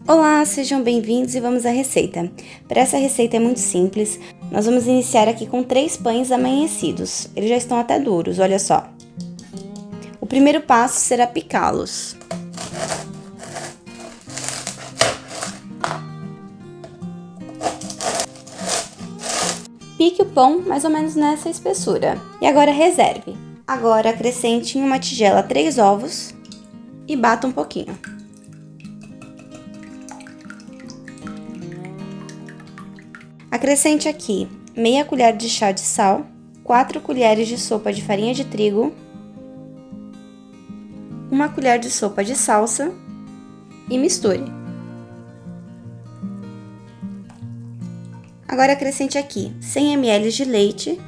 Olá, sejam bem-vindos e vamos à receita. Para essa receita é muito simples, nós vamos iniciar aqui com 3 pães amanhecidos. Eles já estão até duros, olha só. O primeiro passo será picá-los. Pique o pão mais ou menos nessa espessura. E agora reserve. Agora acrescente em uma tigela 3 ovos e bata um pouquinho. Acrescente aqui meia colher de chá de sal, 4 colheres de sopa de farinha de trigo, 1 colher de sopa de salsa e misture. Agora acrescente aqui 100 ml de leite,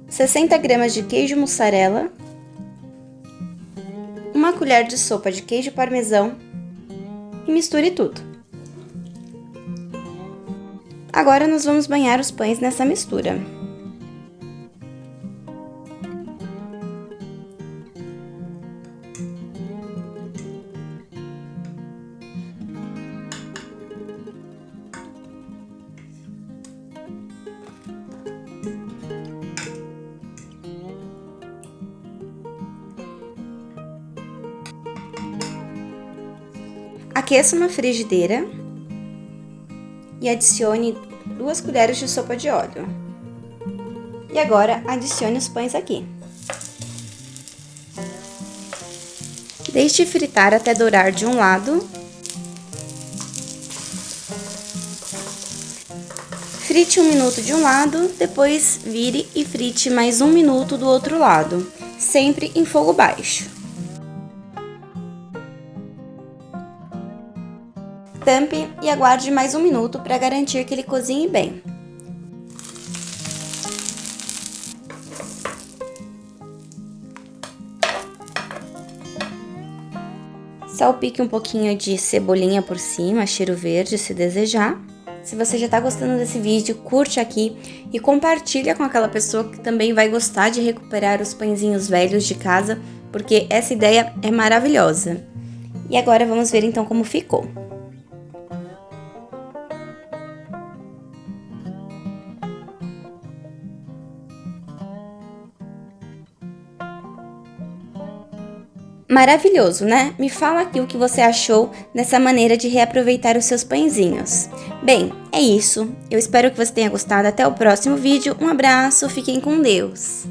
60 gramas de queijo mussarela, 1 colher de sopa de queijo parmesão e misture tudo. Agora nós vamos banhar os pães nessa mistura. Aqueça uma frigideira e adicione 2 colheres de sopa de óleo. E agora adicione os pães aqui. Deixe fritar até dourar de um lado. Frite 1 minuto de um lado, depois vire e frite mais 1 minuto do outro lado, sempre em fogo baixo. Tampe e aguarde mais 1 minuto para garantir que ele cozinhe bem. Salpique um pouquinho de cebolinha por cima, cheiro verde, se desejar. Se você já está gostando desse vídeo, curte aqui e compartilha com aquela pessoa que também vai gostar de recuperar os pãezinhos velhos de casa, porque essa ideia é maravilhosa. E agora vamos ver então como ficou. Maravilhoso, né? Me fala aqui o que você achou dessa maneira de reaproveitar os seus pãezinhos. Bem, é isso. Eu espero que você tenha gostado. Até o próximo vídeo. Um abraço, fiquem com Deus!